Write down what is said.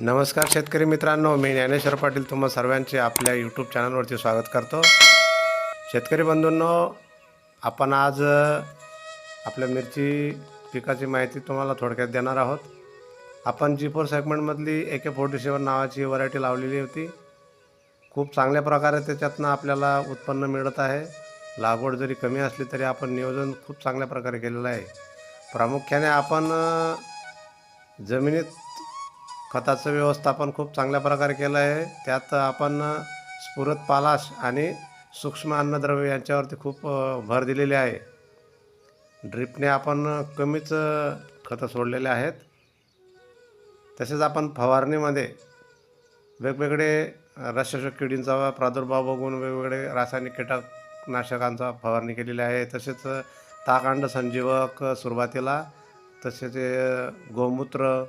नमस्कार शेतकरी मित्रांनो, मी ज्ञानेश्वर पाटील तुम्हा सर्वांचे आपल्या यूट्यूब चॅनलवरती स्वागत करतो। शेतकरी बंधूंनो, आपण आज आपल्या मिरची पिकाची माहिती तुम्हाला थोडक्यात देणार आहोत। आपण G4 सेगमेंटमधली AK47 नावाची व्हरायटी लावलेली होती। खूप चांगल्या प्रकारे त्याच्यातनं आपल्याला उत्पन्न मिळत आहे। लागवड जरी कमी असली तरी आपण नियोजन खूप चांगल्या प्रकारे केलेलं आहे। प्रामुख्याने आपण जमिनीत खताचं व्यवस्थापन खूप चांगल्या प्रकारे केलं आहे। त्यात आपण स्फुरद पालाश आणि सूक्ष्म अन्नद्रव्य यांच्यावरती खूप भर दिलेले आहे। ड्रिपने आपण कमीच खतं सोडलेले आहेत। तसेच आपण फवारणीमध्ये वेगवेगळे रसशोषक किडींचा प्रादुर्भाव बघून वेगवेगळे रासायनिक कीटकनाशकांचा फवारणी केलेली आहे। तसेच ताकअंड संजीवक सुरुवातीला, तसेच गोमूत्र